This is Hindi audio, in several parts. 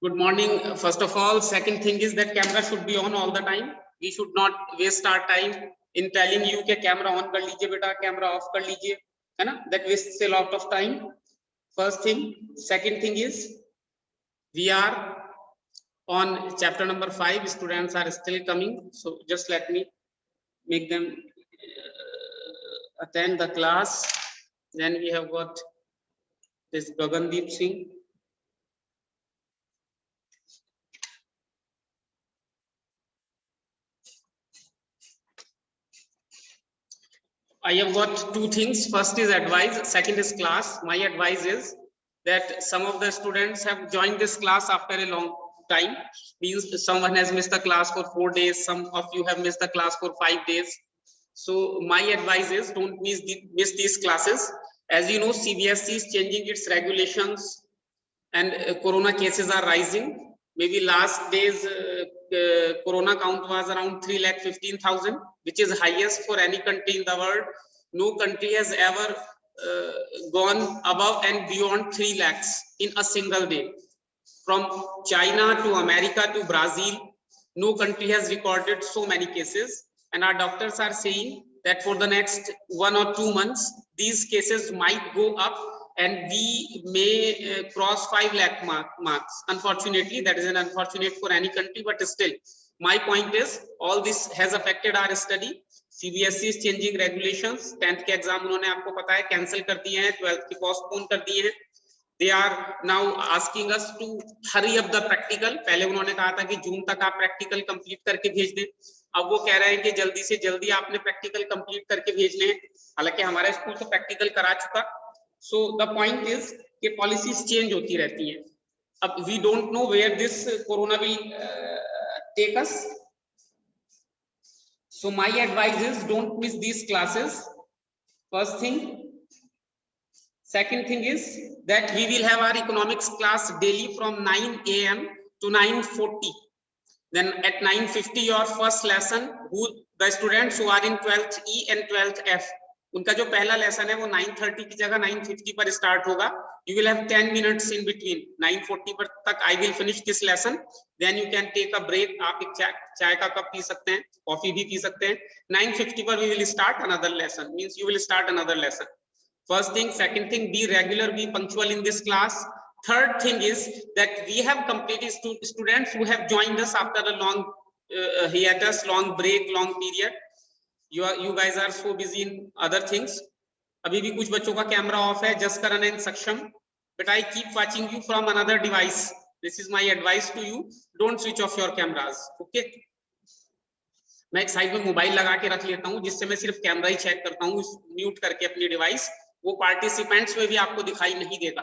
Good morning. First of all, second thing is that camera should be on all the time. We should not waste our time in telling you कि camera on कर लीजिए बेटा, camera off कर लीजिए, है ना? That wastes a lot of time. First thing. Second thing is we are on chapter number 5. Students are still coming, so just let me make them attend the class. Then we have got this Gagandeep Singh. I have got two things. First is advice, second is class. My advice is that some of the students have joined this class after a long time. Means someone has missed the class for 4 days. Some of you have missed the class for 5 days. So my advice is don't miss these classes. As you know, CBSE is changing its regulations and corona cases are rising. Maybe last days corona count was around 3,15,000, which is highest for any country in the world. No country has ever gone above and beyond 3 lakhs in a single day. From China to America to Brazil, no country has recorded so many cases, and our doctors are saying that for the next 1 or 2 months these cases might go up and we may cross 5 lakh marks. Unfortunately, that is an unfortunate for any country, but still my point is all this has affected our study. CBSE is changing regulations. 10th के एग्जाम उन्होंने आपको पता है कैंसिल कर दिए हैं, 12th की पोस्टपोन कर दिए हैं. They are now asking us to hurry up the practical. पहले उन्होंने कहा था कि जून तक आप प्रैक्टिकल कंप्लीट करके भेज दें. अब वो कह रहे हैं कि जल्दी से जल्दी आपने प्रैक्टिकल कंप्लीट करके भेजने हैं. हालांकि हमारा स्कूल तो प्रैक्टिकल करा चुका. So the point is कि पॉलिसीज चेंज होती रहती हैं. अब we don't know where this corona will take us. So my advice is don't miss these classes. First thing. Second thing is that we will have our economics class daily from 9 AM to 9:40. Then at 9:50 your first lesson, who the students who are in 12th E and 12th F, उनका जो पहला लेसन है वो 9:30 की जगह 9:50 पर स्टार्ट होगा. You will have 10 minutes in between. 9:40 पर तक I will finish this lesson. Then you can take a break. आप एक चाय का कप पी सकते हैं, कॉफी भी पी सकते हैं. 9:50 पर we will start another lesson. Means you will start another lesson. First thing. Second thing, be regular, be punctual in this class. Third thing is that we have completed students who have joined us after a long hiatus, long break, long period. You guys are so busy in other things. अभी भी कुछ बच्चों का कैमरा ऑफ है. Jaskaran and Saksham, but I keep watching you from another device. This is my advice to you. Don't switch off your cameras. Okay? मैं एक साइड में मोबाइल लगा के रख लेता हूँ जिससे मैं सिर्फ कैमरा ही चेक करता हूँ म्यूट करके अपनी डिवाइस. वो पार्टिसिपेंट्स में भी आपको दिखाई नहीं देगा,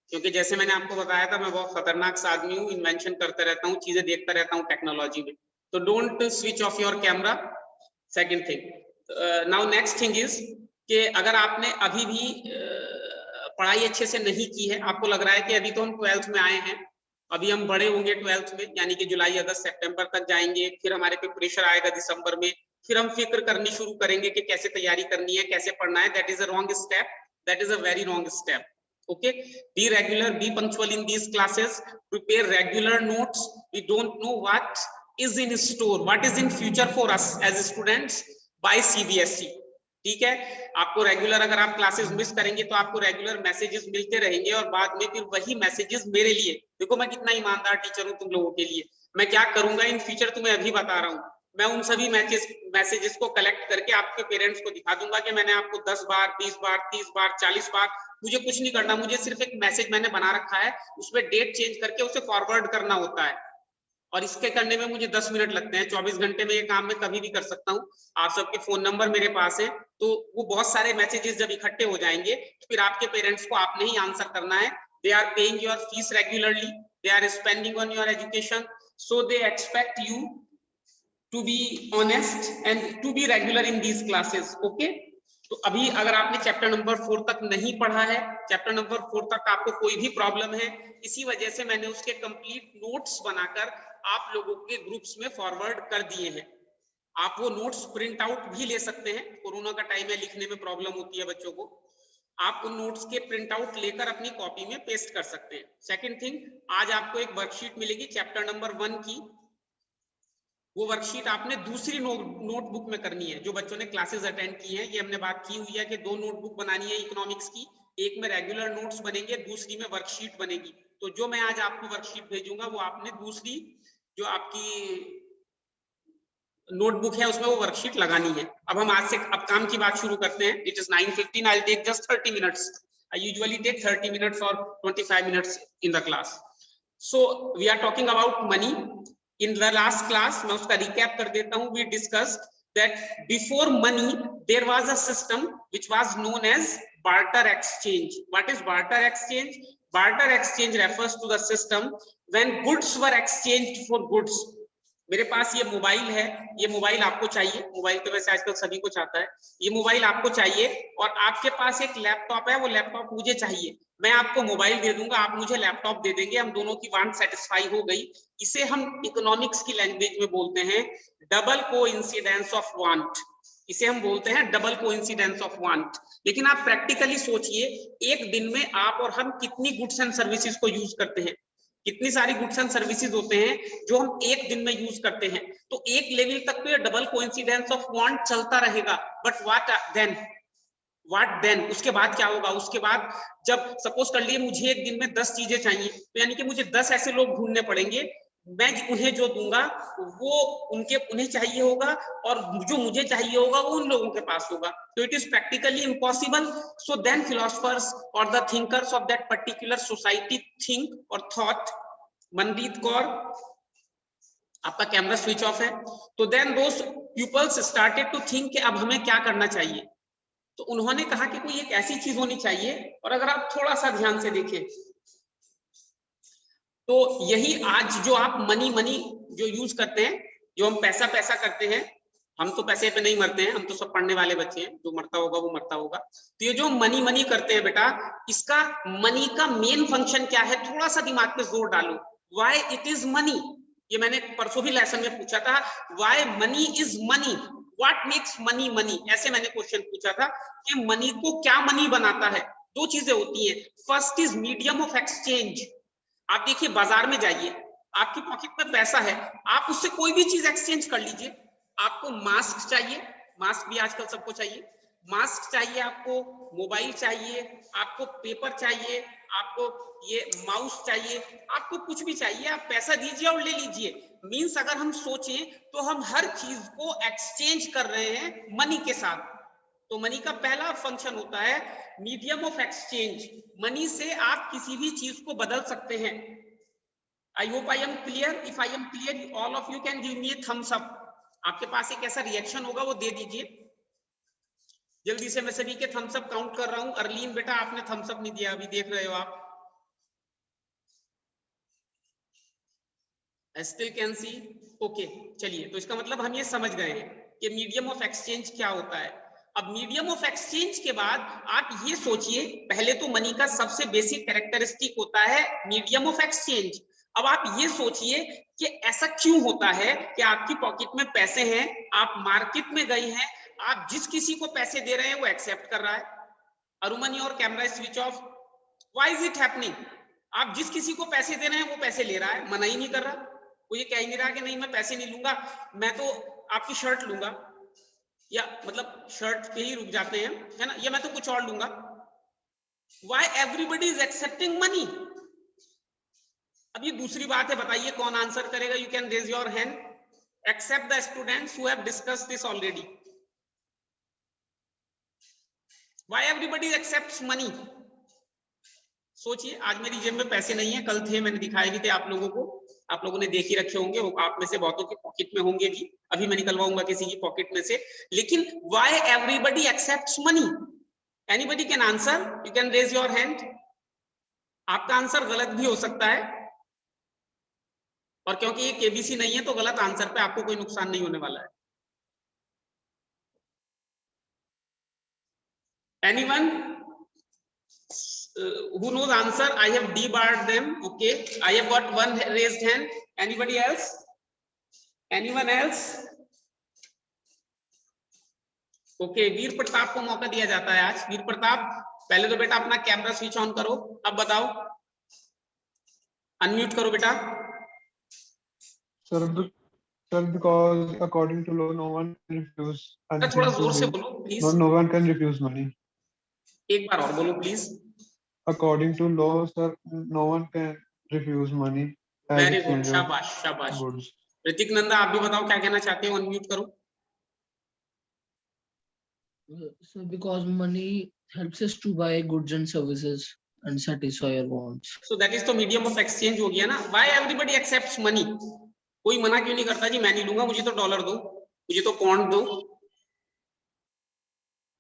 क्योंकि जैसे मैंने आपको बताया था मैं बहुत खतरनाक सा आदमी हूँ. इन्वेंशन करते रहता हूँ, चीजें देखता रहता हूँ टेक्नोलॉजी में. तो don't switch off your camera. Second thing. Now next thing is कि अगर आपने अभी भी पढ़ाई अच्छे से नहीं की है, आपको लग रहा है कि अभी तो हम 12th में आए हैं, अभी हम बड़े होंगे 12th में, यानी कि जुलाई अगस्त सितंबर तक जाएंगे, फिर हमारे पे प्रेशर आएगा दिसंबर में, फिर हम फिक्र करनी शुरू करेंगे कि कैसे तैयारी करनी है, कैसे पढ़ना है. That is a wrong step. That is a very wrong step. Okay, be regular, be punctual in these classes, prepare regular notes. We don't know what is in store, what is in future for us as students by CBSE. ठीक है, आपको रेगुलर अगर आप क्लासेस मिस करेंगे तो आपको रेगुलर मैसेजेस मिलते रहेंगे और बाद में फिर वही मैसेजेस मेरे लिए. देखो मैं कितना ईमानदार टीचर हूँ तुम लोगों के लिए. मैं क्या करूंगा इन फ्यूचर तुम्हें अभी बता रहा हूँ. मैं उन सभी मैसेजेस को कलेक्ट करके आपके पेरेंट्स को दिखा दूंगा कि मैंने आपको 10 बार 20 बार 30 बार 40 बार, मुझे कुछ नहीं करना, मुझे सिर्फ एक मैसेज मैंने बना रखा है, उसमें डेट चेंज करके उसे फॉरवर्ड करना होता है और इसके करने में मुझे 10 मिनट लगते हैं. 24 घंटे में ये काम मैं कभी भी कर सकता हूँ. आप सबके फोन नंबर मेरे पास है, तो वो बहुत सारे मैसेजेस जब इकट्ठे हो जाएंगे तो फिर आपके पेरेंट्स को आपने ही आंसर करना है. They are paying your fees regularly, they are spending on your education, so they expect you to be honest and to be regular in these classes. Okay, तो अभी अगर आपने चैप्टर नंबर 4 तक नहीं पढ़ा है, चैप्टर नंबर 4 तक आपको कोई भी प्रॉब्लम है, इसी वजह से मैंने उसके कंप्लीट नोट्स बनाकर आप लोगों के ग्रुप्स में फॉरवर्ड कर दिए हैं. आप वो नोट्स प्रिंट आउट भी ले सकते हैं. कोरोना का टाइम है, लिखने में प्रॉब्लम होती है बच्चों को, आप उन नोट्स के प्रिंट आउट लेकर अपनी कॉपी में पेस्ट कर सकते हैं। सेकंड थिंग, आज आपको एक वर्कशीट मिलेगी चैप्टर नंबर 1 की, वो वर्कशीट आपने दूसरी नोटबुक में करनी है। जो बच्चों ने क्लासेस अटेंड की हैं, ये हमने बात की हुई है कि 2 नोटबुक बनानी है इकोनॉमिक्स की, एक में रेगुलर नोट्स बनेंगे, दूसरी में वर्कशीट बनेगी। तो जो मैं आज आपको वर्कशीट भेजूंगा वो आपने दूसरी जो आपकी नोटबुक है उसमें वो वर्कशीट लगानी है। अब हम आज से अब काम की बात शुरू करते हैं। It is 9:15, I take just 30 minutes. I usually take 30 minutes और 25 minutes in the class. So we are talking about money. In the last class, मैं उसका रिकैप कर देता हूं, we discussed that before money there was a system which was known as barter exchange. What is barter exchange? Barter exchange refers to the system when goods were exchanged for goods. मेरे पास ये मोबाइल है, ये मोबाइल आपको चाहिए, मोबाइल तो वैसे आजकल सभी को चाहता है, ये मोबाइल आपको चाहिए, और आपके पास एक लैपटॉप है, वो लैपटॉप मुझे चाहिए। मैं आपको मोबाइल दे दूंगा, आप मुझे लैपटॉप दे देंगे, हम दोनों की वांट सेटिस्फाई हो गई। इसे हम इकोनॉमिक्स की लैंग्वेज में बोलते हैं डबल कोइंसिडेंस ऑफ वांट। इसे हम बोलते हैं डबल कोइंसिडेंस ऑफ वांट। लेकिन आप प्रैक्टिकली सोचिए, एक दिन में आप और हम कितनी गुड्स एंड सर्विसेज को यूज करते हैं, कितनी सारी गुड्स एंड सर्विसेज होते हैं जो हम एक दिन में यूज करते हैं। तो एक लेवल तक तो ये डबल कोइंसिडेंस ऑफ वांट चलता रहेगा, बट व्हाट देन उसके बाद क्या होगा? उसके बाद जब सपोज कर लिए मुझे एक दिन में 10 चीजें चाहिए, तो यानी कि मुझे 10 ऐसे लोग ढूंढने पड़ेंगे, मैं उन्हें जो दूंगा वो उन्हें चाहिए होगा, और जो मुझे चाहिए होगा वो उन लोगों के पास होगा। तो it is practically impossible. So then philosophers और the thinkers of that particular society think और थॉट। मनदीप कौर, आपका कैमरा स्विच ऑफ है। तो then those peoples started to think कि अब हमें क्या करना चाहिए। तो उन्होंने कहा कि कोई एक ऐसी चीज होनी चाहिए, और अगर आप थोड़ा सा ध्यान से देखें तो यही आज जो आप मनी जो यूज करते हैं, जो हम पैसा करते हैं, हम तो पैसे पे नहीं मरते हैं, हम तो सब पढ़ने वाले बच्चे हैं, जो मरता होगा वो मरता होगा। तो ये जो मनी करते हैं बेटा, इसका मनी का मेन फंक्शन क्या है? थोड़ा सा दिमाग पे जोर डालो। Why it is money? ये मैंने परसों भी लेसन में पूछा था, why money is money, what makes money money, ऐसे मैंने क्वेश्चन पूछा था कि मनी को क्या मनी बनाता है। दो चीजें होती हैं, first is medium of exchange. आप देखिए, बाजार में जाइए, आपकी पॉकेट में पैसा है, आप उससे कोई भी चीज एक्सचेंज कर लीजिए। आपको मास्क चाहिए, मास्क भी आजकल सबको चाहिए, मास्क चाहिए, आपको मोबाइल चाहिए, आपको पेपर चाहिए, आपको ये माउस चाहिए, आपको कुछ भी चाहिए, आप पैसा दीजिए और ले लीजिए। मींस अगर हम सोचें तो हम हर चीज को एक्सचेंज कर रहे हैं मनी के साथ। तो मनी का पहला फंक्शन होता है मीडियम ऑफ एक्सचेंज। मनी से आप किसी भी चीज को बदल सकते हैं। I hope I am clear. If I am clear, all of you can give me a thumbs up. आपके पास एक ऐसा रिएक्शन होगा, वो दे दीजिए जल्दी से। मैं सभी के थम्स अप काउंट कर रहा हूं। अर्लीन बेटा, आपने थम्स अप नहीं दिया, अभी देख रहे हो आप। Still can see, okay. चलिए, तो इसका मतलब हम ये समझ गए हैं कि मीडियम ऑफ एक्सचेंज क्या होता है। अब मीडियम ऑफ एक्सचेंज के बाद आप ये सोचिए, पहले तो मनी का सबसे बेसिक कैरेक्टरिस्टिक होता है मीडियम ऑफ एक्सचेंज। अब आप ये सोचिए कि ऐसा क्यों होता है कि आपकी पॉकेट में पैसे हैं, आप मार्केट में गए हैं, आप जिस किसी को पैसे दे रहे हैं वो एक्सेप्ट कर रहा है। Aruman, your camera switch off. Why is it happening? आप जिस किसी को पैसे दे रहे हैं वो पैसे ले रहा है, मना ही नहीं कर रहा। वो ये कह ही नहीं रहा कि नहीं मैं पैसे नहीं लूंगा, मैं तो आपकी शर्ट लूंगा, या मतलब शर्ट पे ही रुक जाते हैं, है ना, या मैं तो कुछ और लूंगा। Why everybody is accepting money? अब ये दूसरी बात है, बताइए कौन आंसर करेगा? You can raise your hand except the students who have discussed this already. Why everybody accepts money? सोचिए, आज मेरी जेब में पैसे नहीं है, कल थे, मैंने दिखाए भी थे आप लोगों को, आप लोगों ने देख ही रखे होंगे, आप में से बहुतों के पॉकेट में होंगे भी, अभी मैं निकलवाऊंगा किसी की पॉकेट में से। लेकिन why everybody accepts money? Anybody can answer, you can raise your hand. आपका आंसर गलत भी हो सकता है, और क्योंकि ये केबीसी नहीं है तो गलत आंसर पे आपको कोई नुकसान नहीं होने वाला है। Anyone who knows answer? I have debarred them. Okay, I have got one raised hand. Anybody else? Anyone else? Okay, वीर प्रताप को मौका दिया जाता है आज। वीर प्रताप, पहले तो बेटा अपना कैमरा स्विच ऑन करो, अब बताओ, अनम्यूट करो बेटा। Sir, because according to law, no one can refuse sir थोड़ा anything to जोर से him. बोलो please, No one can refuse money. एक बार और बोलो please. According to law, sir, no one can refuse money as very good, exchange of शाबाश शाबाश। goods. ऋतिक नंदा आप भी बताओ क्या कहना चाहते हो, अनम्यूट करो। So because money helps us to buy goods and services and satisfy our wants. So that is तो मीडियम ऑफ एक्सचेंज हो गया ना। व्हाई एवरीबॉडी एक्सेप्ट्स मनी, कोई मना क्यों नहीं करता जी मैं नहीं लूंगा, मुझे तो डॉलर दो, मुझे तो पौंड दो।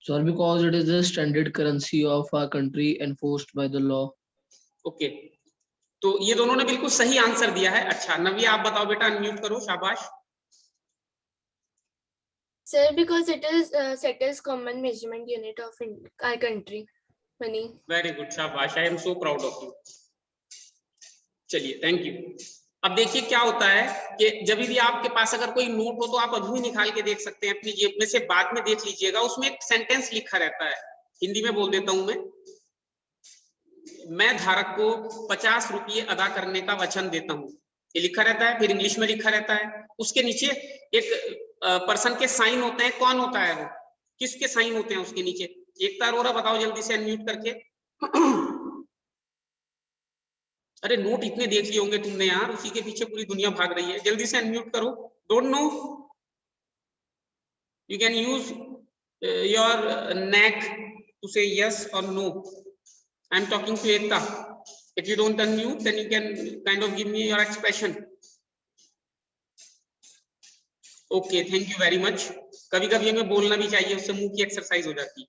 So because it is the standard currency of our country enforced by the law. Okay, तो ये दोनों ने बिल्कुल सही आंसर दिया है। अच्छा नव्या आप बताओ बेटा, अनम्यूट करो, शाबाश। Sir, because it is settles common measurement unit of our country, money. Very good, शाबाश, I am so proud of you. चलिए थैंक यू। अब देखिए क्या होता है कि जब भी आपके पास अगर कोई नोट हो तो आप अभी निकाल के देख सकते हैं अपनी जेब में से, बाद में देख लीजिएगा, उसमें एक सेंटेंस लिखा रहता है, हिंदी में बोल देता हूं मैं धारक को 50 रुपये अदा करने का वचन देता हूं, ये लिखा रहता है। फिर इंग्लिश में लिखा रहता है, उसके नीचे एक पर्सन के साइन होते हैं, कौन होता है वो, किसके साइन होते हैं उसके नीचे। एकता अरोरा बताओ जल्दी से अनम्यूट करके। अरे नोट इतने देख लिए होंगे तुमने यार, उसी के पीछे पूरी दुनिया भाग रही है, जल्दी से अनम्यूट करो। Don't know, you can use your neck to say yes और no. I am talking to Ekta, if you don't unmute then you can kind of give me your expression. Okay thank you very much. कभी कभी हमें बोलना भी चाहिए, उससे मुंह की एक्सरसाइज हो जाती है।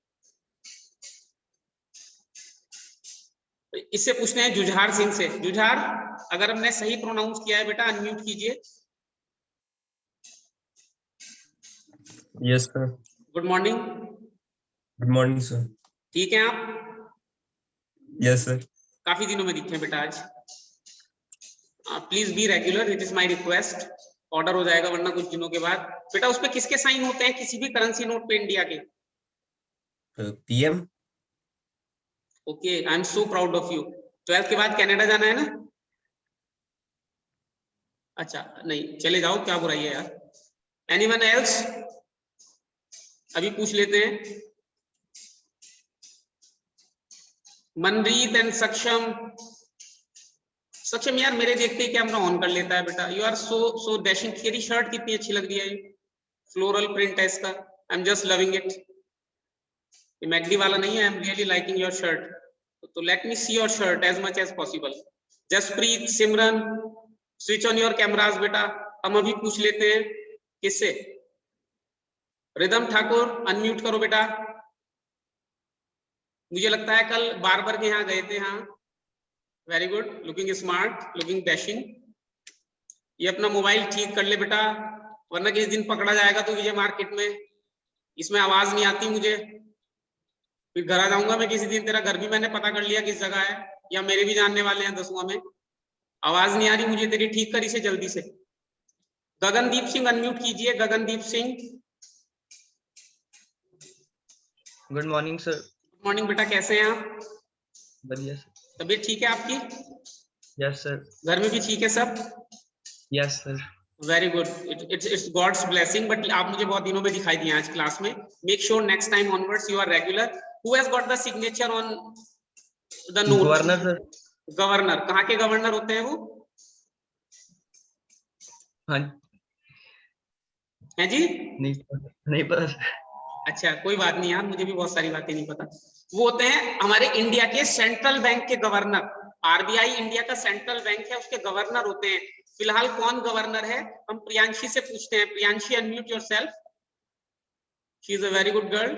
इससे पूछते हैं जुझार सिंह से। जुझार अगर हमने सही प्रोनाउंस किया है बेटा अनम्यूट कीजिए। Yes sir. Good morning. Good morning sir. ठीक है आप? Yes sir. काफी दिनों में दिखे बेटा आज। Please be regular, it is my request. Order हो जाएगा वरना कुछ दिनों के बाद। बेटा उस पे किसके साइन होते हैं किसी भी करेंसी नोट पे इंडिया के? PM. Okay I am so proud of you. 12th के बाद कनाडा जाना है ना? अच्छा नहीं चले जाओ, क्या बुराई है यार। Anyone else? अभी पूछ लेते हैं। मनरीत एंड सक्षम। सक्षम यार मेरे देखते ही कैमरा ऑन कर लेता है बेटा। You are so dashing. तेरी शर्ट कितनी अच्छी लग रही है, ये फ्लोरल प्रिंट है इसका। I am just loving it. ये मैगडी वाला नहीं है, I am really liking your shirt. तो let me see your shirt as much as possible. Jaspreet, Simran, switch on your cameras बेटा। हम अभी पूछ लेते हैं किससे? रिदम ठाकुर अनम्यूट करो बेटा। मुझे लगता है कल बार्बर के यहाँ गए थे। हाँ very good, looking smart, looking dashing. ये अपना मोबाइल ठीक कर ले बेटा, वरना किसी दिन पकड़ा जाएगा तो विजय मार्केट में। इसमें आवाज नहीं आती मुझे, फिर घर आ जाऊंगा मैं किसी दिन। तेरा घर भी मैंने पता कर लिया किस जगह है, या मेरे भी जानने वाले हैं दसुआ में। आवाज नहीं आ रही मुझे तेरी, ठीक कर इसे जल्दी से। गगनदीप सिंह अनम्यूट कीजिए। Gagandeep Singh. Good morning sir. Good morning बेटा, कैसे हैं आप? बढ़िया सर। तबीयत ठीक है आपकी? Yes sir. घर में भी ठीक है सब? Yes sir. Very good, it's God's blessing. But आप मुझे बहुत दिनों में दिखाई दिए आज क्लास में। Make sure next time onwards you are regular. Who has got the signature on the note? Governor sir. Governor? कहाँ के गवर्नर होते हैं वो? हाँ है जी? नहीं पता सर। अच्छा कोई बात नहीं यार, मुझे भी बहुत सारी बातें नहीं पता। वो होते हैं हमारे इंडिया के सेंट्रल बैंक के गवर्नर। आरबीआई इंडिया का सेंट्रल बैंक है, उसके गवर्नर होते हैं। फिलहाल कौन गवर्नर है हम प्रियांशी से पूछते हैं। Priyanshi unmute yourself. She is a very good girl.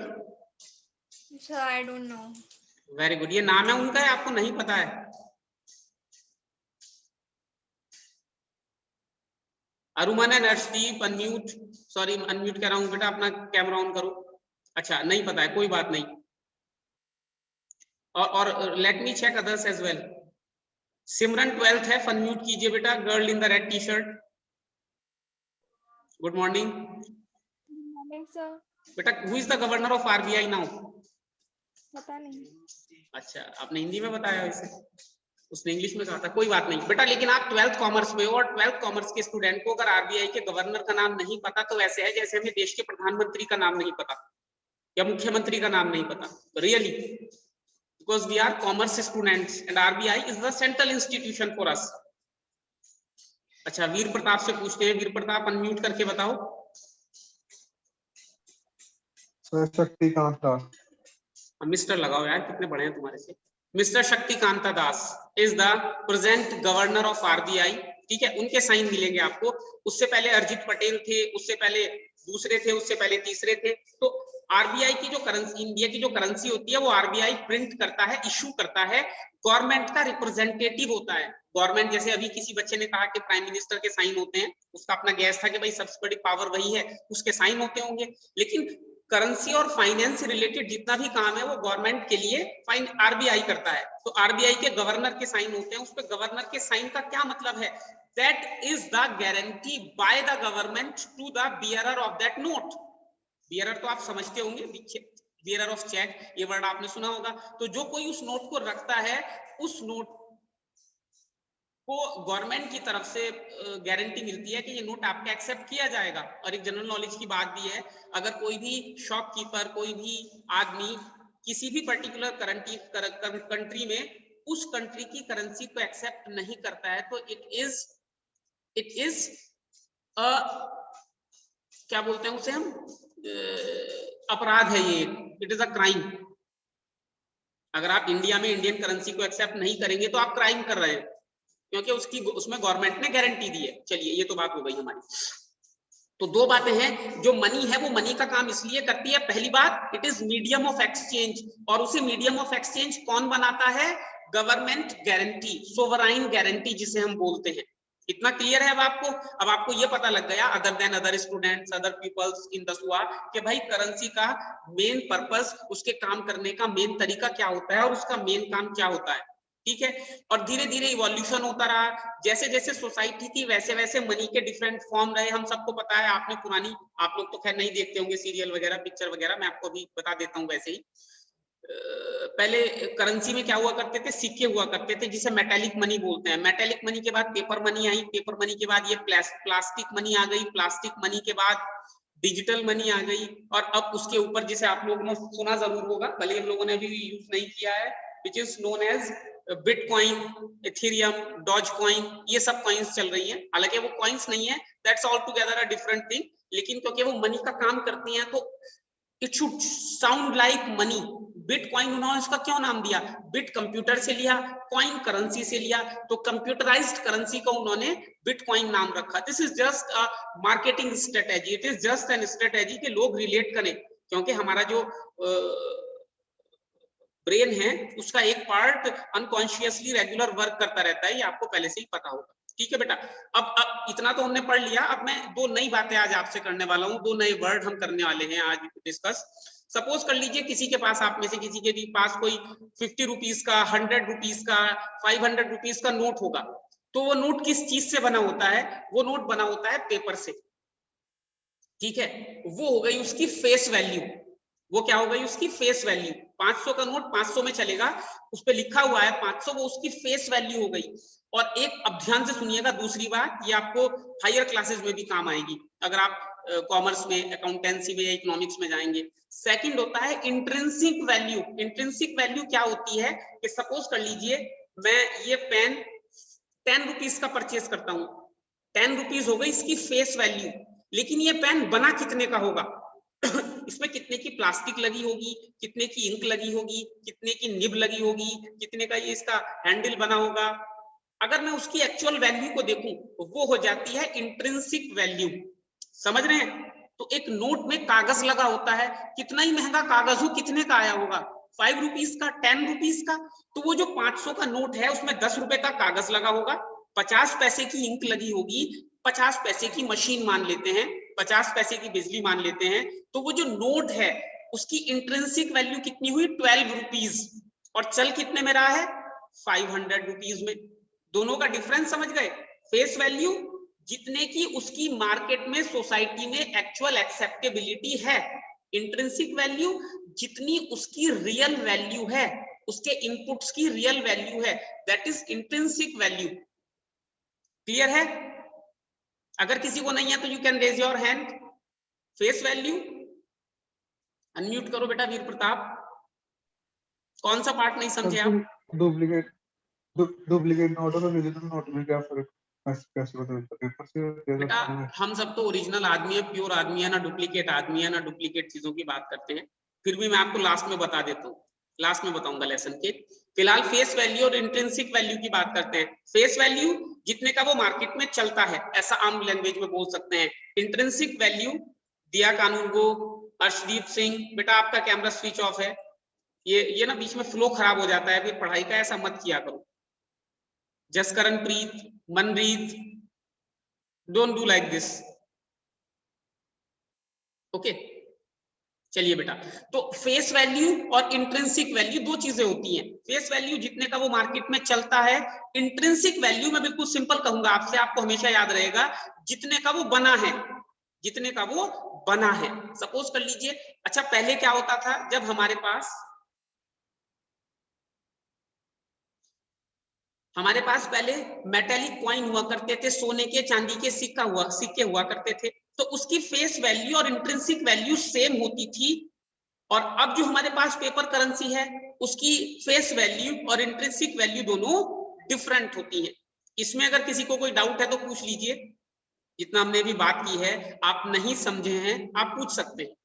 Sir, I don't know. Very good. ये नाम है उनका, है आपको नहीं पता है? Aruman and Arshdeep unmute. Sorry unmute कर रहा हूं बेटा, अपना कैमरा ऑन करो। अच्छा नहीं पता है, कोई बात नहीं। और let me check others as well. Simran 12th है, अनम्यूट कीजिए बेटा। Girl in the red T shirt. Good morning Good morning, sir. बेटा। Who is the governor of RBI now? पता नहीं। अच्छा, आपने हिंदी में बताया वैसे, उसने इंग्लिश में कहा था, कोई बात नहीं बेटा। लेकिन आप 12th कॉमर्स में हो और 12th कॉमर्स के स्टूडेंट को अगर आरबीआई के गवर्नर का नाम नहीं पता तो ऐसे है जैसे हमें देश के प्रधानमंत्री का नाम नहीं पता या मुख्यमंत्री का नाम नहीं पता, really, because we are commerce students and RBI is the central institution for us. अच्छा, वीर प्रताप से पूछते हैं। वीर प्रताप, अनम्यूट करके बताओ। सर शक्तिकांत दास। मिस्टर लगाओ यार, कितने बड़े हैं तुम्हारे से। Mister Shaktikanta Das is the present governor of RBI. ठीक है, उनके साइन मिलेंगे आपको। उससे पहले अरिजीत पटेल थे, उससे पहले दूसरे थे, उससे पहले तीसरे थे। तो आरबीआई की जो करेंसी, इंडिया की जो करेंसी होती है, वो आरबीआई प्रिंट करता है, इशू करता है, गवर्नमेंट का रिप्रेजेंटेटिव होता है। गवर्नमेंट, जैसे अभी किसी बच्चे ने कहा कि प्राइम मिनिस्टर के साइन होते हैं, उसका अपना गैस था कि भाई सबसे बड़ी पावर वही है, उसके साइन होते होंगे। लेकिन करेंसी और फाइनेंस से रिलेटेड जितना भी काम है वो गवर्नमेंट के लिए आरबीआई करता है। तो आरबीआई के गवर्नर के साइन होते हैं। उस पर गवर्नर के साइन का क्या मतलब है? That is the guarantee by the government to the bearer of that note. Bearer तो आप समझते होंगे, बियरर ऑफ चेक, ये वर्ड आपने सुना होगा। तो जो कोई उस नोट को रखता है, उस नोट को गवर्नमेंट की तरफ से गारंटी मिलती है कि ये नोट आपका एक्सेप्ट किया जाएगा। और एक जनरल नॉलेज की बात भी है, अगर कोई भी शॉपकीपर, कोई भी आदमी किसी भी पर्टिकुलर कंट्री में उस कंट्री की करेंसी को एक्सेप्ट नहीं करता है, तो इट इज क्या बोलते हैं उसे हम, अपराध है ये, इट इज अ क्राइम। अगर आप इंडिया में इंडियन करेंसी को एक्सेप्ट नहीं करेंगे तो आप क्राइम कर रहे हैं, क्योंकि उसमें गवर्नमेंट ने गारंटी दी है। चलिए, ये तो बात हो गई हमारी। तो दो बातें हैं। जो मनी है वो मनी का काम इसलिए करती है, पहली बात, it is medium of exchange. और उसे मीडियम ऑफ एक्सचेंज कौन बनाता है? गवर्नमेंट गारंटी, सोवराइन गारंटी जिसे हम बोलते हैं। इतना क्लियर है अब आपको? अब आपको ये पता लग गया, other than other students, other peoples in Dasuya, कि भाई करेंसी का मेन पर्पस, उसके काम करने का मेन तरीका क्या होता है और उसका मेन काम क्या होता है। ठीक है, और धीरे धीरे इवोल्यूशन होता रहा। जैसे जैसे सोसाइटी थी वैसे वैसे मनी के डिफरेंट फॉर्म रहे। हम सबको पता है, आपने पुरानी, आप लोग तो खैर नहीं देखते होंगे सीरियल वगैरह, पिक्चर वगैरह, मैं आपको अभी बता देता हूँ वैसे ही। पहले करेंसी में क्या हुआ करते थे? सिक्के हुआ करते थे, जिसे मेटेलिक मनी बोलते हैं। मेटेलिक मनी के बाद paper money I, paper money के बाद ये प्लास्टिक मनी आ गई, प्लास्टिक मनी के बाद डिजिटल मनी आ गई, और अब उसके ऊपर, जिसे आप लोगों ने सुना जरूर होगा, भले हम लोगों ने अभी यूज नहीं किया है, which is known as bitcoin, Ethereum, Doge coin, ये सब कॉइन्स चल रही हैं। हालांकि वो कॉइन्स नहीं है, that's all together a different thing, लेकिन क्योंकि वो मनी का काम करती हैं तो it should sound like money. Bitcoin, उन्होंने इसका क्यों नाम दिया? बिट कंप्यूटर से लिया, कॉइन करेंसी से लिया, तो कंप्यूटराइज्ड करेंसी को उन्होंने बिटकॉइन नाम रखा। This is just a marketing strategy, it is just an strategy कि लोग रिलेट करें, क्योंकि हमारा जो ब्रेन है उसका एक पार्ट अनकॉन्शियसली रेगुलर वर्क करता रहता है, ये आपको पहले से ही पता होगा। ठीक है बेटा, अब इतना तो हमने पढ़ लिया। अब मैं दो नई बातें आज आपसे करने वाला हूं, दो नए वर्ड हम करने वाले हैं आज डिस्कस। सपोज कर लीजिए किसी के पास, आप में से किसी के भी पास कोई 50 रुपीज का, 100 रुपीज का, 500 रुपीज का नोट होगा। तो वो नोट किस चीज से बना होता है? वो नोट बना होता है पेपर से। ठीक है, वो हो गई उसकी फेस वैल्यू। वो क्या हो गई? उसकी फेस वैल्यू। 500 का नोट 500 में चलेगा, उस पे लिखा हुआ है 500, वो उसकी फेस वैल्यू हो गई। और एक, अब ध्यान से सुनिएगा दूसरी बात, ये आपको हायर क्लासेस में भी काम आएगी अगर आप कॉमर्स में, अकाउंटेंसी में या इकोनॉमिक्स में जाएंगे। सेकंड होता है इंट्रिंसिक वैल्यू। इंट्रिंसिक वैल्यू क्या होती है कि सपोज कर लीजिए मैं ये पेन 10 रुपीज का परचेज करता हूं, 10 रुपीज हो गई इसकी फेस वैल्यू, लेकिन ये पेन बना कितने का होगा? इसमें कितने की प्लास्टिक लगी होगी, कितने की इंक लगी होगी, कितने की निब लगी होगी, कितने का ये इसका हैंडल बना होगा। अगर मैं उसकी एक्चुअल वैल्यू को देखूं, वो हो जाती है इंट्रिंसिक वैल्यू। समझ रहे हैं? तो एक नोट में कागज लगा होता है, कितना ही महंगा कागज हो, कितने का आया होगा? 5 रुपीज का, 10 रुपीज का। तो वो जो 500 का नोट है उसमें 10 रुपए का कागज लगा होगा, 50 पैसे की इंक लगी होगी, 50 पैसे की मशीन मान लेते हैं, 50 पैसे की बिजली मान लेते हैं। तो वो जो नोट है उसकी इंट्रिंसिक वैल्यू कितनी हुई? 12 रुपीज। और चल कितने में रहा है? 500 रुपीज में। दोनों का डिफरेंस समझ गए? फेस वैल्यू जितने की उसकी मार्केट में, सोसाइटी में एक्चुअल एक्सेप्टेबिलिटी है, इंट्रिंसिक वैल्यू जितनी उसकी रियल वैल्यू है, उसके इनपुट्स की रियल वैल्यू है, that is intrinsic value. Clear है? अगर किसी को नहीं है तो you can raise your hand. Face value, unmute करो बेटा वीर प्रताप। कौन सा पार्ट नहीं समझे आप? डुप्लीकेट नोट और ओरिजिनल नोट में क्या फर्क, कैसे बदल पेपर से बेटा हम सब तो ओरिजिनल आदमी है, प्योर आदमी है, ना डुप्लीकेट आदमी है, ना डुप्लीकेट चीजों की बात करते हैं। फिर भी मैं आपको लास्ट में बता देता हूँ, लास्ट में बताऊंगा लेसन के। फिलहाल फेस वैल्यू और इंट्रिंसिक वैल्यू की बात करते हैं। फेस वैल्यू जितने का वो मार्केट में चलता है, ऐसा आम लैंग्वेज में बोल सकते हैं। इंट्रिंसिक वैल्यू, दिया कानून को, अर्शदीप सिंह, बेटा आपका कैमरा स्विच ऑफ है। ये ना बीच में फ्लो खराब हो जाता है, फिर पढ़ाई का ऐसा मत किया करो। Jaskaran Preet, Manreet, don't do like this, okay. चलिए बेटा, तो फेस वैल्यू और इंट्रिंसिक वैल्यू दो चीजें होती हैं। फेस वैल्यू जितने का वो मार्केट में चलता है, इंट्रिंसिक वैल्यू मैं बिल्कुल सिंपल कहूंगा आपसे, आपको हमेशा याद रहेगा, जितने का वो बना है, जितने का वो बना है। सपोज कर लीजिए, अच्छा पहले क्या होता था, जब हमारे पहले मेटेलिक कॉइन हुआ करते थे, सोने के चांदी के सिक्के हुआ करते थे, तो उसकी फेस वैल्यू और इंट्रिंसिक वैल्यू सेम होती थी। और अब जो हमारे पास पेपर करेंसी है, उसकी फेस वैल्यू और इंट्रिंसिक वैल्यू दोनों डिफरेंट होती है। इसमें अगर किसी को कोई डाउट है तो पूछ लीजिए, जितना हमने भी बात की है, आप नहीं समझे हैं आप पूछ सकते हैं।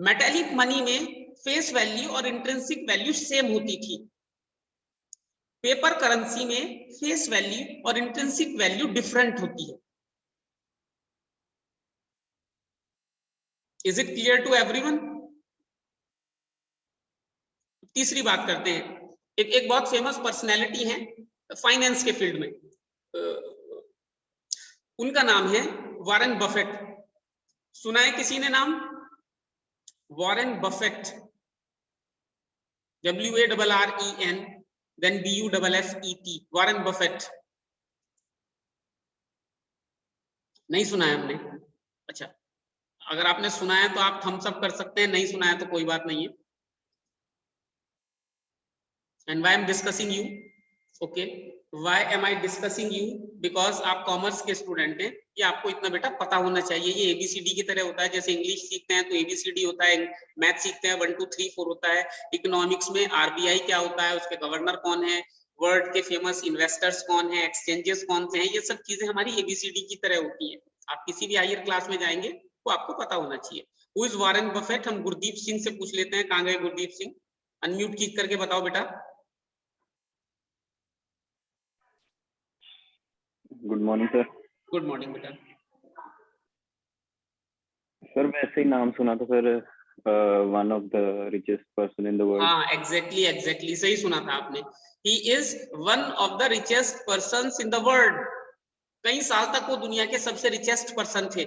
मेटेलिक मनी में फेस वैल्यू और इंट्रिंसिक वैल्यू सेम होती थी, पेपर करेंसी में फेस वैल्यू और इंट्रिंसिक वैल्यू डिफरेंट होती है। Is it clear to everyone? तीसरी बात करते हैं, एक बहुत फेमस पर्सनैलिटी है फाइनेंस के फील्ड में, उनका नाम है वॉरेन बफेट। सुना है किसी ने नाम? Warren Buffett, WARREN then BUFFET, Warren Buffett. नहीं सुना है हमने? अच्छा, अगर आपने सुना है तो आप थम्स अप कर सकते हैं, नहीं सुना है तो कोई बात नहीं है। And why I'm discussing you? Okay, why am I discussing you? Because आप कॉमर्स के स्टूडेंट हैं, ये आपको इतना बेटा पता होना चाहिए। ये ABCD की तरह होता है, जैसे इंग्लिश सीखते हैं तो ABCD होता है, मैथ सीखते हैं 1 2 3 4 होता है। इकोनॉमिक्स में RBI क्या होता है, उसके गवर्नर कौन है, वर्ल्ड के फेमस इन्वेस्टर्स कौन है, एक्सचेंजेस कौन से हैं, ये सब चीजें हमारी ABCD की तरह होती है। आप किसी भी हायर क्लास में जाएंगे तो आपको पता होना चाहिए। Who is Warren Buffett? हम गुरदीप सिंह से पूछ लेते हैं, कहाँ गए गुरदीप सिंह? अनम्यूट की करके बताओ बेटा। Good morning sir. Good morning बेटा। सर वैसे ही नाम सुना था sir, one of the richest person in the world. हाँ एग्जैक्टली सही सुना था आपने। He is one of the richest persons in the world. कई साल तक वो दुनिया के सबसे रिचेस्ट पर्सन थे।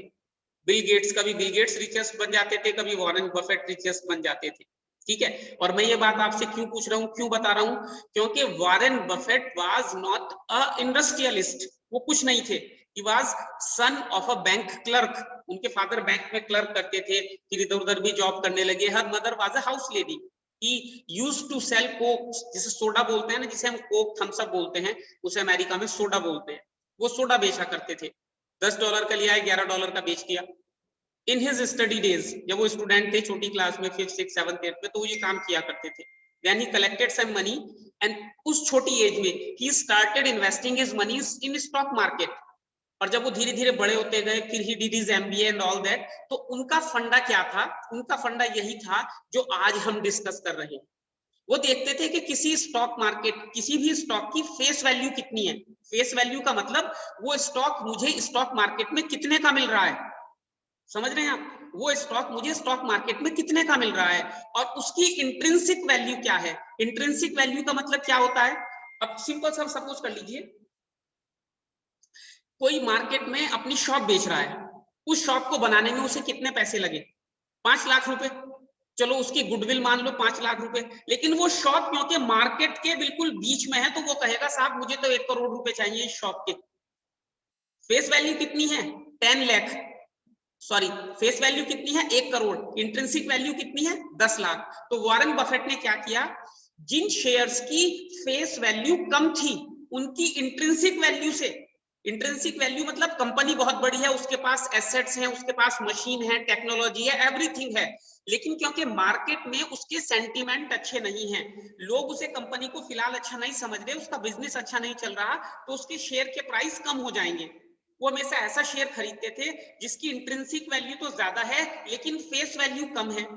बिल गेट्स, कभी बिल गेट्स रिचेस्ट बन जाते थे, कभी वॉरेन बफेट रिचेस्ट बन जाते थे। ठीक है, और मैं ये बात आपसे क्यों पूछ रहा हूँ, क्यों बता रहा हूँ? क्योंकि Warren Buffett was not a industrialist, वो कुछ नहीं थे। He was son of a bank clerk. उनके फादर बैंक में क्लर्क करते थे, फिर इधर उधर भी जॉब करने लगे। Her mother was a house lady. He used to sell coke, जिसे सोडा बोलते हैं ना, जिसे हम कोक थम्स अप बोलते हैं, उसे अमेरिका में सोडा बोलते हैं। वो सोडा बेचा करते थे। $10 का लिया है, $11 का बेच दिया। इन हिज स्टडी डेज, जब वो स्टूडेंट थे छोटी क्लास में, 5th 6th 7th 8th में, तो वो ये काम किया करते थे। Then he collected some money and उस छोटी एज में he started investing his money in stock market। और जब वो धीरे धीरे बड़े होते गए, फिर he did his MBA and all that, तो उनका फंडा क्या था? उनका फंडा यही था जो आज हम डिस्कस कर रहे हैं। वो देखते थे कि किसी स्टॉक मार्केट, किसी भी स्टॉक की फेस वैल्यू कितनी है। फेस वैल्यू का मतलब वो स्टॉक मुझे स्टॉक मार्केट में कितने का मिल रहा है, समझ रहे हैं आप? वो स्टॉक मुझे स्टॉक मार्केट में कितने का मिल रहा है, और उसकी इंट्रिंसिक वैल्यू क्या है। इंट्रिंसिक वैल्यू का मतलब क्या होता है? अब सिंपल सा सपोज कर लीजिए, कोई मार्केट में अपनी शॉप बेच रहा है, उस शॉप को बनाने में उसे कितने पैसे लगे? 5 लाख रुपए। चलो उसकी गुडविल मान लो 5 लाख रुपए, लेकिन वो शॉप क्योंकि मार्केट के बिल्कुल बीच में है, तो वो कहेगा साहब मुझे तो 1 करोड़ रुपए चाहिए इस शॉप के। फेस वैल्यू कितनी है? 10 लाख। सॉरी, फेस वैल्यू कितनी है 1 करोड़, इंट्रिंसिक वैल्यू कितनी है 10 लाख। तो वॉरेन बफेट ने क्या किया, जिन शेयर्स की फेस वैल्यू कम थी उनकी इंट्रिंसिक वैल्यू से, इंट्रिंसिक वैल्यू मतलब कंपनी बहुत बड़ी है, उसके पास एसेट्स हैं, उसके पास मशीन है, टेक्नोलॉजी है, एवरीथिंग है, लेकिन क्योंकि मार्केट में उसके सेंटीमेंट अच्छे नहीं हैं, लोग उसे कंपनी को फिलहाल अच्छा नहीं समझ रहे, उसका बिजनेस अच्छा नहीं चल रहा, तो उसके शेयर के प्राइस कम हो जाएंगे। वो हमेशा ऐसा शेयर खरीदते थे जिसकी इंट्रिंसिक वैल्यू तो ज्यादा है लेकिन फेस वैल्यू कम है।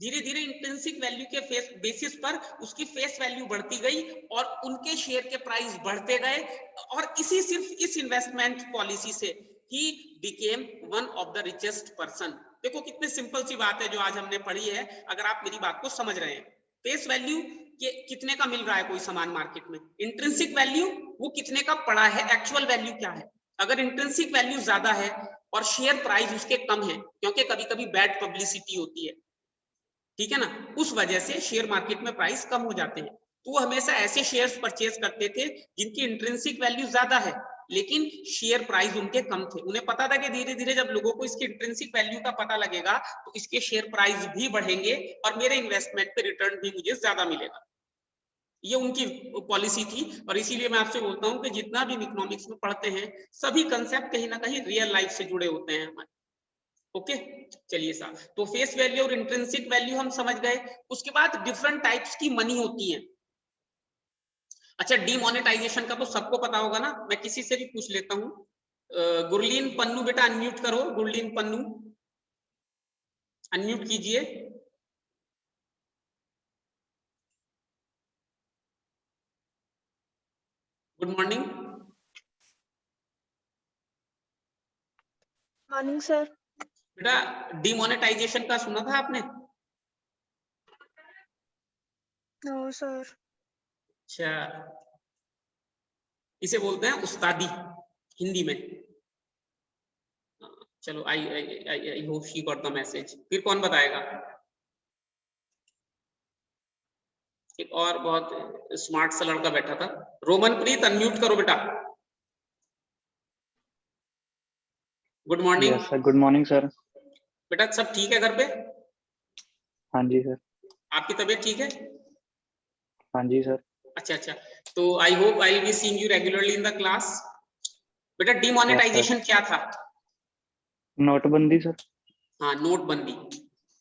धीरे धीरे इंट्रिंसिक वैल्यू के फेस बेसिस पर उसकी फेस वैल्यू बढ़ती गई और उनके शेयर के प्राइस बढ़ते गए, और इसी सिर्फ इस इन्वेस्टमेंट पॉलिसी से he became one of the richest person. देखो कितनी सिंपल सी बात है जो आज हमने पढ़ी है, अगर आप मेरी बात को समझ रहे हैं। फेस वैल्यू के कितने का मिल रहा है कोई सामान मार्केट में, इंट्रिंसिक वैल्यू वो कितने का पड़ा है, एक्चुअल वैल्यू क्या है। अगर इंट्रिंसिक वैल्यू ज्यादा है और शेयर प्राइस उसके कम है, क्योंकि कभी कभी बैड पब्लिसिटी होती है, ठीक है ना, उस वजह से शेयर मार्केट में प्राइस कम हो जाते हैं, तो वो हमेशा ऐसे शेयर्स परचेज करते थे जिनकी इंट्रिंसिक वैल्यू ज्यादा है लेकिन शेयर प्राइस उनके कम थे। उन्हें पता था कि धीरे धीरे जब लोगों को इसकी इंट्रिंसिक वैल्यू का पता लगेगा तो इसके शेयर प्राइस भी बढ़ेंगे और मेरे इन्वेस्टमेंट पे रिटर्न भी मुझे ज्यादा मिलेगा। ये उनकी पॉलिसी थी, और इसीलिए मैं आपसे बोलता हूं कि जितना भी इकोनॉमिक्स में पढ़ते हैं सभी कंसेप्ट कहीं ना कहीं रियल लाइफ से जुड़े होते हैं हमारे। ओके, चलिए साहब, तो फेस वैल्यू और इंट्रिंसिक वैल्यू हम समझ गए। उसके बाद डिफरेंट टाइप्स की मनी होती हैं। अच्छा, डीमोनेटाइजेशन का तो सबको पता होगा ना, मैं किसी से भी पूछ लेता हूं। गुरलीन पन्नू बेटा अनम्यूट करो, गुरलीन पन्नू अनम्यूट कीजिए। Good morning. Morning sir. बेटा डीमोनेटाइजेशन का सुना था आपने? No sir. अच्छा, इसे बोलते हैं उस्तादी हिंदी में। चलो I hope she got the message. फिर कौन बताएगा? एक और बहुत स्मार्ट सा लड़का बैठा था, रोमनप्रीत अनम्यूट करो बेटा। Good morning. Yes sir, good morning sir. बेटा सब ठीक है घर पे? हाँ जी सर। आपकी तबीयत ठीक है? हाँ जी सर। अच्छा अच्छा, तो आई hope I will be seeing you regularly in the class. बेटा डीमोनेटाइजेशन क्या था? नोटबंदी सर। हाँ, नोटबंदी।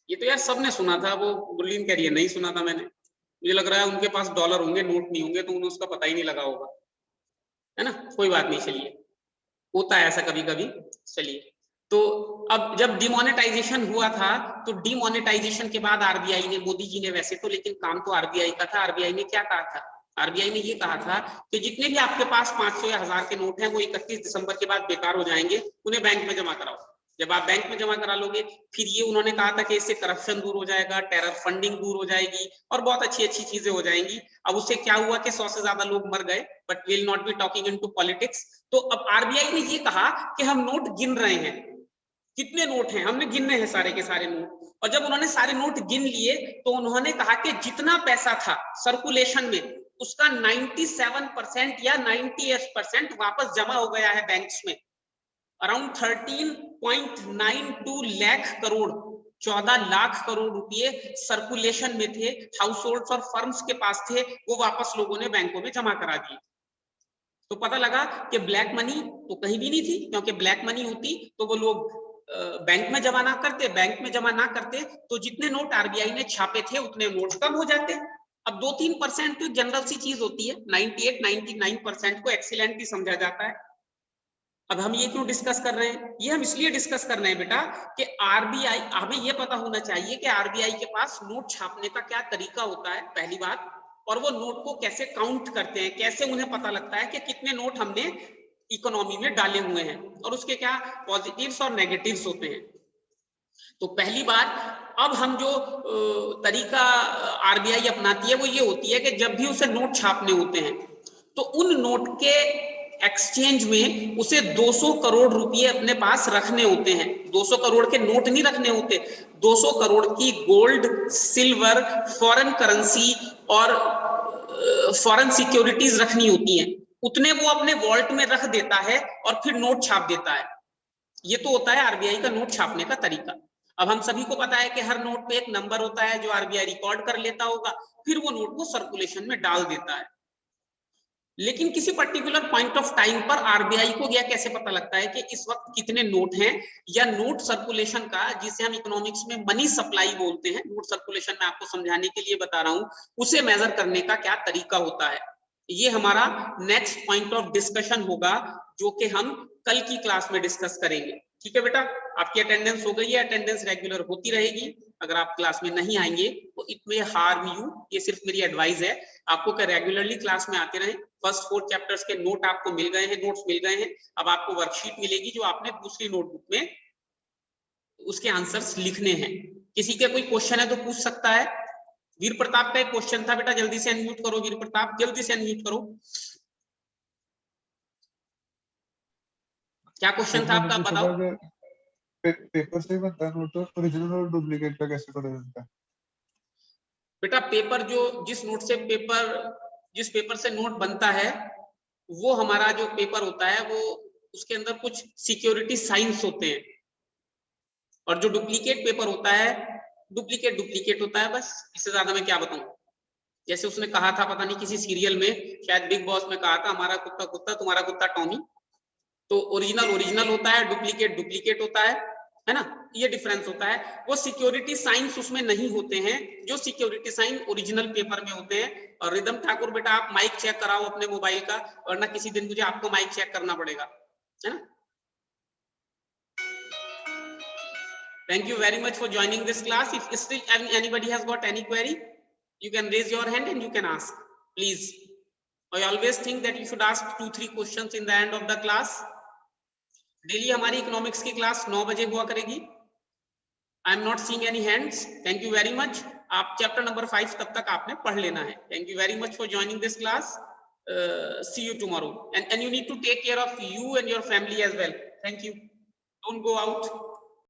ये तो यार सबने सुना था, वो गुरलीन कह रही है नहीं सुना था मैंने। मुझे लग रहा है उनके पास डॉलर होंगे, नोट नहीं होंगे, तो उन्हें उसका पता ही नहीं लगा होगा, है ना। कोई बात नहीं, चलिए, होता है ऐसा कभी कभी। चलिए, तो अब जब डिमोनेटाइजेशन हुआ था तो डिमोनेटाइजेशन के बाद आरबीआई ने, मोदी जी ने वैसे तो, लेकिन काम तो आरबीआई का था, आरबीआई ने क्या कहा था? आरबीआई ने ये कहा था कि जितने भी आपके पास 500 या 1000 के नोट हैं वो 31 दिसंबर के बाद बेकार हो जाएंगे, उन्हें बैंक में जमा कराओ। जब आप बैंक में जमा करा लोगे, फिर ये उन्होंने कहा था कि इससे करप्शन दूर हो जाएगा, टेरर फंडिंग दूर हो जाएगी और बहुत अच्छी अच्छी चीजें हो जाएंगी। अब उससे क्या हुआ कि 100 से ज्यादा लोग मर गए, but will not be talking into politics. तो अब आरबीआई ने ये कहा कि हम नोट गिन रहे हैं, कितने नोट हैं हमने गिनने हैं सारे के सारे नोट। और जब उन्होंने सारे नोट गिन लिए तो उन्होंने कहा कि जितना पैसा था सर्कुलेशन में उसका 97% या 98% वापस जमा हो गया है बैंक्स में। अराउंड 13.92 लाख करोड़, 14 लाख करोड़ रुपए सर्कुलेशन में थे, हाउस होल्ड्स और फर्म्स के पास थे, वो वापस लोगों ने बैंकों में जमा करा दिए। तो पता लगा कि ब्लैक मनी तो कहीं भी नहीं थी, क्योंकि ब्लैक मनी होती तो वो लोग बैंक में जमा ना करते, बैंक में जमा ना करते तो जितने नोट आरबीआई ने छापे थे उतने नोट कम हो जाते। अब 2-3% तो जनरल सी चीज होती है, 98-99% को एक्सीलेंट ही समझा जाता है। अब हम ये क्यों डिस्कस कर रहे हैं? ये हम इसलिए डिस्कस कर रहे हैं बेटा कि आरबीआई, हमें ये पता होना चाहिए कि आरबीआई के पास नोट छापने का क्या तरीका होता है, पहली बात, और वो नोट को कैसे काउंट करते हैं, कैसे उन्हें पता लगता है कि कितने नोट हमने इकोनॉमी में डाले हुए हैं और उसके क्या पॉजिटिव्स और नेगेटिव्स होते हैं। तो पहली बात, अब हम जो तरीका आरबीआई अपनाती है वो ये होती है कि जब भी उसे नोट छापने होते हैं तो उन नोट के एक्सचेंज में उसे 200 करोड़ रुपए अपने पास रखने होते हैं। 200 करोड़ के नोट नहीं रखने होते, 200 करोड़ की गोल्ड, सिल्वर, फॉरेन करेंसी और फॉरेन सिक्योरिटीज रखनी होती हैं। उतने वो अपने वॉल्ट में रख देता है और फिर नोट छाप देता है। ये तो होता है आरबीआई का नोट छापने का तरीका। अब हम सभी को पता है कि हर नोट पे एक नंबर होता है जो आरबीआई रिकॉर्ड कर लेता होगा, फिर वो नोट को सर्कुलेशन में डाल देता है। लेकिन किसी पर्टिकुलर पॉइंट ऑफ टाइम पर आरबीआई को यह कैसे पता लगता है कि इस वक्त कितने नोट हैं, या नोट सर्कुलेशन का, जिसे हम इकोनॉमिक्स में मनी सप्लाई बोलते हैं, नोट सर्कुलेशन में आपको समझाने के लिए बता रहा हूं, उसे मेजर करने का क्या तरीका होता है। ये हमारा नेक्स्ट पॉइंट ऑफ डिस्कशन होगा, जो कि हम कल की क्लास में डिस्कस करेंगे। ठीक है बेटा, आपकी अटेंडेंस हो गई है, अटेंडेंस रेगुलर होती रहेगी। अगर आप क्लास में नहीं आएंगे तो इट मे हार्म यू, ये सिर्फ मेरी एडवाइस है आपको कि रेगुलरली क्लास में आते रहें। फर्स्ट 4 चैप्टर्स के नोट आपको मिल गए हैं, नोट्स मिल गए हैं। अब आपको वर्कशीट मिलेगी जो आपने दूसरी नोटबुक में उसके आंसर्स लिखने हैं। किसी के कोई क्वेश्चन है तो पूछ सकता है। वीर प्रताप का एक क्वेश्चन था बेटा, जल्दी से अनम्यूट करो वीर प्रताप, जल्दी से अनम्यूट करो। क्या क्वेश्चन था आपका, बताओ। पेपर से ही बनता है नोट, तो ओरिजिनल और डुप्लीकेट का कैसे पता चलता है? बेटा पेपर जो जिस पेपर से नोट बनता है, वो हमारा जो पेपर होता है वो उसके अंदर कुछ सिक्योरिटी साइंस होते हैं, और जो डुप्लीकेट पेपर होता है डुप्लीकेट होता है, बस इससे ज्यादा मैं क्या बताऊं। जैसे उसने कहा था, पता नहीं किसी सीरियल में, शायद बिग बॉस में कहा था, हमारा कुत्ता कुत्ता तुम्हारा कुत्ता टॉमी। तो ओरिजिनल होता है, डुप्लीकेट होता है ना, ये डिफरेंस होता है। वो सिक्योरिटी साइंस उसमें नहीं होते हैं जो सिक्योरिटी साइन ओरिजिनल पेपर में होते हैं। और रिदम ठाकुर बेटा आप माइक चेक कराओ अपने मोबाइल का, वरना किसी दिन मुझे आपको माइक चेक करना पड़ेगा, है ना। Thank you very much for joining this class. If still anybody has got any query, you can raise your hand and you can ask, please. I always think that you should ask 2-3 questions in the end of the class. Daily हमारी इकोनॉमिक्स की क्लास 9 बजे हुआ करेगी। I am not seeing any hands. Thank you very much. आप चैप्टर नंबर 5 तब तक आपने पढ़ लेना है। Thank you very much for joining this class. See you tomorrow, and you need to take care of you and your family as well. Thank you. Don't go out.